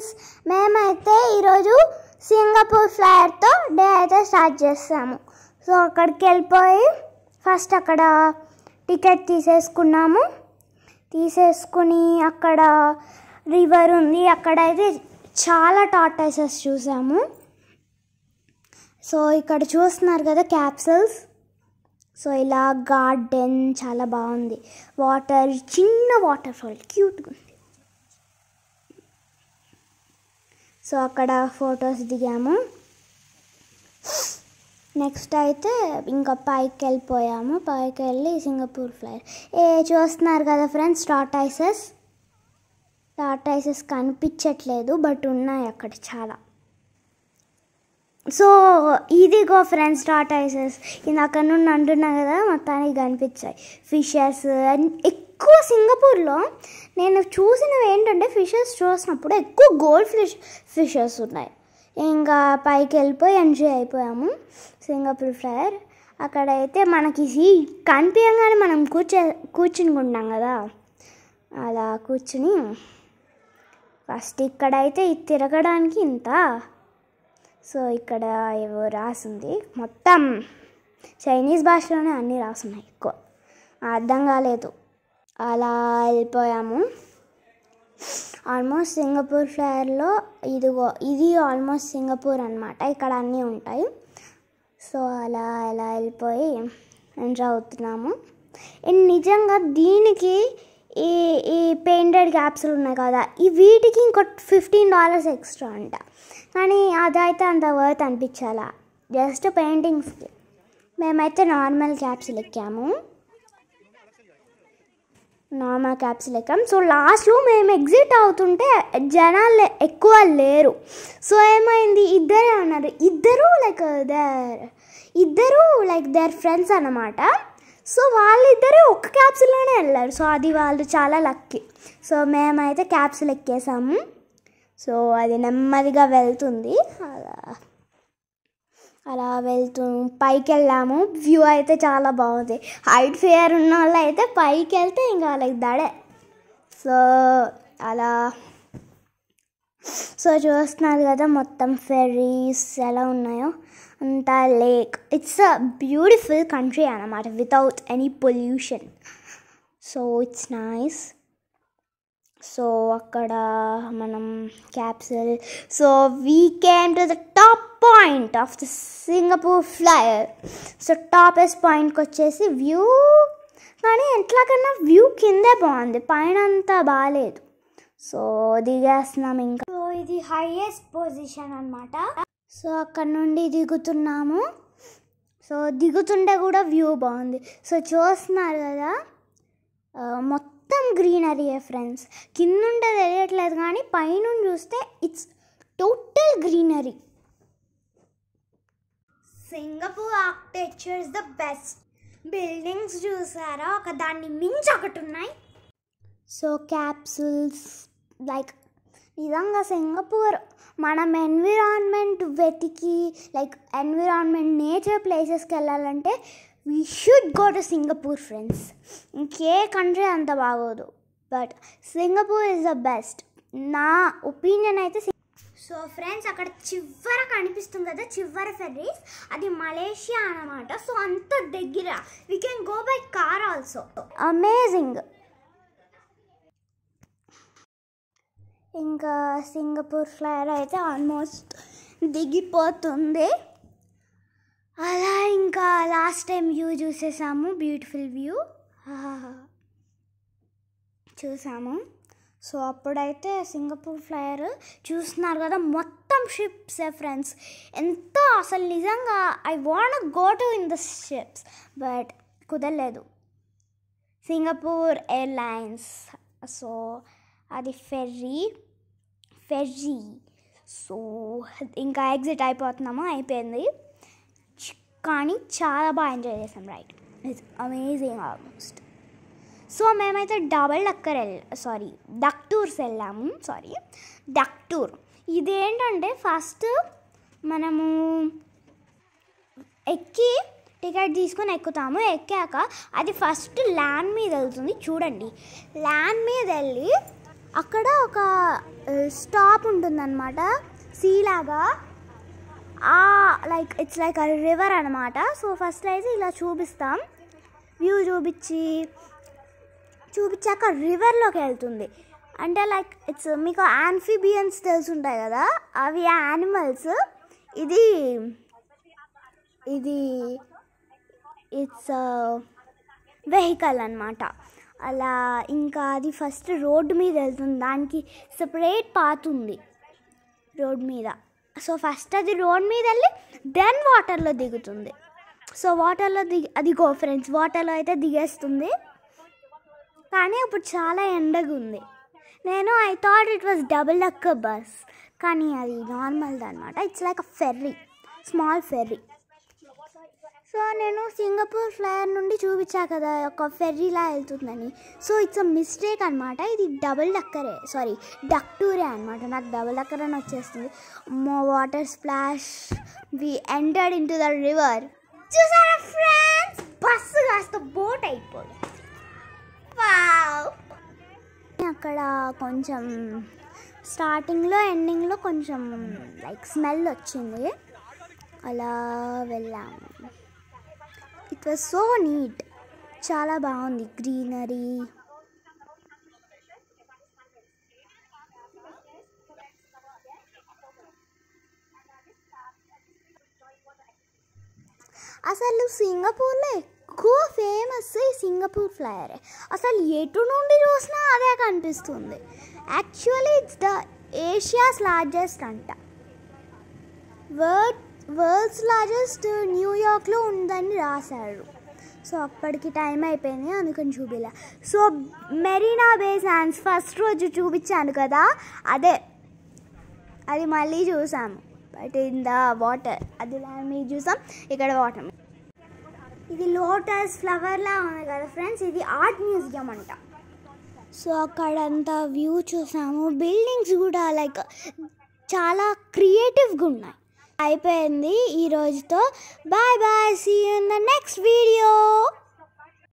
Friends, మేమైతే ఈరోజు Singapore ఫ్లైయర్తో day అయితే స్టార్ట్ చేస్తాము. సో అక్కడికి వెళ్ళిపోయి ఫస్ట్ అక్కడ టికెట్ తీసేసుకుని అక్కడ రివర్ ఉంది, అక్కడైతే చాలా టార్టాయిసెస్ చూసాము. సో ఇక్కడ చూస్తున్నారు కదా క్యాప్సూల్స్. సో ఇలా గార్డెన్ చాలా బాగుంది, వాటర్, చిన్న వాటర్ ఫాల్ క్యూట్గా ఉంది. సో అక్కడ ఫొటోస్ దిగాము. నెక్స్ట్ అయితే ఇంకా పైకి వెళ్ళి సింగపూర్ ఫ్లైయర్ చూస్తున్నారు కదా ఫ్రెండ్స్. టార్టాయిసెస్ కనిపించట్లేదు, బట్ ఉన్నాయి అక్కడ చాలా. సో ఇదిగో ఫ్రెండ్స్ టార్టాయిసెస్. ఇందాక నుండి అంటున్నా కదా, మొత్తానికి కనిపించాయి ఫిషెస్. ఎక్కువ సింగపూర్లో నేను చూసినవి ఏంటంటే, ఫిషెస్ చూసినప్పుడు ఎక్కువ గోల్డ్ ఫిషెస్ ఉన్నాయి. ఇంకా పైకి వెళ్ళిపోయి ఎంజాయ్ అయిపోయాము సింగపూర్ ఫ్లైయర్. అక్కడైతే మనకి కనిపించగానే మనం కూర్చునుకుంటాం కదా, అలా కూర్చుని ఫస్ట్ ఇక్కడైతే ఇది తిరగడానికి ఇంత. సో ఇక్కడ ఏవో రాసింది, మొత్తం చైనీస్ భాషలోనే అన్నీ రాసున్నాయి, ఎక్కువ అర్థం కాలేదు. అలా వెళ్ళిపోయాము. ఆల్మోస్ట్ సింగపూర్ ఫ్లైయర్లో ఇది ఆల్మోస్ట్ సింగపూర్ అనమాట, ఇక్కడ అన్నీ ఉంటాయి. సో అలా వెళ్ళిపోయి ఎంజాయ్ అవుతున్నాము. నిజంగా దీనికి ఈ పెయింటెడ్ క్యాప్సూల్ ఉన్నాయి కదా, వీటికి ఇంకో $15 ఎక్స్ట్రా అంట. కానీ అదైతే అంత వర్త్ అనిపించాలా, జస్ట్ పెయింటింగ్స్కి. మేమైతే నార్మల్ క్యాప్సూల్ ఎక్కాము. సో లాస్ట్లో మేము ఎగ్జిట్ అవుతుంటే జనాలు ఎక్కువ లేరు. సో ఏమైంది, ఇద్దరే ఉన్నారు. ఇద్దరు లైక్ దేర్ ఫ్రెండ్స్ అన్నమాట. సో వాళ్ళిద్దరే ఒక్క క్యాప్సూల్లోనే వెళ్ళారు. సో అది వాళ్ళు చాలా లక్కీ. సో మేమైతే క్యాప్సూల్ ఎక్కేసాము. సో అది నెమ్మదిగా వెళ్తుంది, అలా పైకి వెళ్ళాము. వ్యూ అయితే చాలా బాగుంది. హైట్ ఫియర్ ఉన్న వాళ్ళు అయితే పైకి వెళ్తే ఇంకా లైక్ దడే. సో అలా చూస్తున్నారు కదా మొత్తం ఫెర్రీస్ ఎలా ఉన్నాయో, అంతా lake. It's a beautiful country అన్నమాట, without any pollution. So it's nice. So అక్కడ మనం capsule. So we came to the top point of the Singapore flyer. So topest పాయింట్కి వచ్చేసి వ్యూ, కానీ ఎట్లాకన్నా వ్యూ కిందే బాగుంది, పైన అంతా బాగాలేదు. సో దిగేస్తున్నాం ఇంకా. సో ఇది హైయెస్ట్ పొజిషన్ అన్నమాట. సో అక్కడ నుండి దిగుతున్నాము. సో దిగుతుంటే కూడా వ్యూ బాగుంది. సో చూస్తున్నారు కదా మొత్తం గ్రీనరీయే ఫ్రెండ్స్. కిందుంటే తెలియట్లేదు కానీ పైనుండి చూస్తే it's total greenery. Singapore architecture is the best. Buildings చూసారా, ఒక దాన్ని మించి ఒకటి ఉన్నాయి. సో క్యాప్సూల్స్ లైక్ నిజంగా సింగపూర్ మనం ఎన్విరాన్మెంట్ వెతికి లైక్ ఎన్విరాన్మెంట్ నేచర్ ప్లేసెస్కి వెళ్ళాలంటే we should go to Singapore friends. ఇంకే కంట్రీ అంత బాగోదు, but Singapore is the best నా ఒపీనియన్ అయితే. సో ఫ్రెండ్స్ అక్కడ చివర కనిపిస్తుంది కదా, చివరి ఫెర్రీస్, అది మలేషియా అన్నమాట. సో అంత దగ్గర, we can go by car also. Amazing. ఇంకా సింగపూర్ ఫ్లైయర్ అయితే ఆల్మోస్ట్ దిగిపోతుంది. అలా ఇంకా లాస్ట్ టైం వ్యూ చూసేసాము, బ్యూటిఫుల్ వ్యూ చూసాము. సో అప్పుడైతే సింగపూర్ ఫ్లైయర్ చూస్తున్నారు కదా, మొత్తం షిప్సే ఫ్రెండ్స్. ఎంత అసలు నిజంగా I want go to in the ships, but కుదరలేదు. Singapore airlines. సో అది ఫెర్రీ. సో ఇంకా ఎగ్జిట్ అయిపోయింది, కానీ చాలా బాగా ఎంజాయ్ చేసాం. Right, it's amazing almost. So మేమైతే డక్ టూర్స్ వెళ్ళాము. డక్ టూర్ ఇదేంటంటే, ఫస్ట్ మనము టికెట్ తీసుకొని ఎక్కుతాము. ఎక్కాక అది ఫస్ట్ ల్యాండ్ మీద వెళ్తుంది. చూడండి, ల్యాండ్ మీద వెళ్ళి అక్కడ ఒక స్టాప్ టాప్ ఉంటుందన్నమాట, సీ లాగా. Like it's like a river అనమాట. సో ఫస్ట్ అయితే ఇలా చూపిస్తాం, వ్యూ చూపించాక రివర్లోకి వెళ్తుంది. అంటే లైక్ ఇట్స్ మీకు ఆంఫిబియన్స్ తెలుసుంటాయి కదా, అవి యానిమల్స్. ఇది ఇట్స్ వెహికల్ అనమాట. అలా ఇంకా అది ఫస్ట్ రోడ్డు మీద వెళ్తుంది, దానికి సపరేట్ పాత్ ఉంది రోడ్ మీద. సో ఫస్ట్ అది రోడ్ మీద వెళ్ళి దెన్ వాటర్లో దిగుతుంది. సో వాటర్లో అదిగో ఫ్రెండ్స్, వాటర్లో అయితే దిగేస్తుంది. కానీ ఇప్పుడు చాలా ఎండగా ఉంది. I thought it was double decker bus, కానీ అది నార్మల్ది అనమాట. It's like a ferry, small ferry. So నేను సింగపూర్ ఫ్లైయర్ నుండి చూపించా కదా ఒక ఫెర్రీలా వెళ్తుందని. సో ఇట్స్ అ మిస్టేక్ అనమాట, ఇది డబుల్ డక్కరే, సారీ డక్ టూరే అనమాట. నాకు డబుల్ డక్కర్ అని వచ్చేస్తుంది. Water splash, we entered into the river. చూసారా ఫ్రెండ్స్, బస్సు కాస్త బోట్ అయిపోయింది. అక్కడ కొంచెం స్టార్టింగ్లో ఎండింగ్లో కొంచెం లైక్ స్మెల్ వచ్చింది, అలా వెళ్ళాము. ఇట్ వాజ్ సో నీట్, చాలా బాగుంది, గ్రీనరీ. అసలు సింగపూర్లో ఎక్కువ ఫేమస్ ఈ సింగపూర్ ఫ్లైయరే. అసలు ఎటు నుండి చూసినా అదే కనిపిస్తుంది. Actually it's the Asia's largest అంట. వరల్డ్స్ లార్జెస్ట్ న్యూయార్క్లో ఉందని రాశారు. సో అప్పటికి టైం అయిపోయింది, అందుకని చూపిలా. సో మెరీనా బే శాండ్స్ ఫస్ట్ రోజు చూపించాను కదా, అది మళ్ళీ చూసాము. బట్ ఇన్ ద వాటర్, అది మీరు చూసాం, ఇక్కడ వాటర్. ఇది లోటస్ ఫ్లవర్లా ఉంది కదా ఫ్రెండ్స్, ఇది ఆర్ట్ మ్యూజియం అంట. సో అక్కడంతా వ్యూ చూసాము. బిల్డింగ్స్ కూడా లైక్ చాలా క్రియేటివ్గా ఉన్నాయి. అయిపోయింది ఈ రోజుతో. Bye bye, see you in the next video.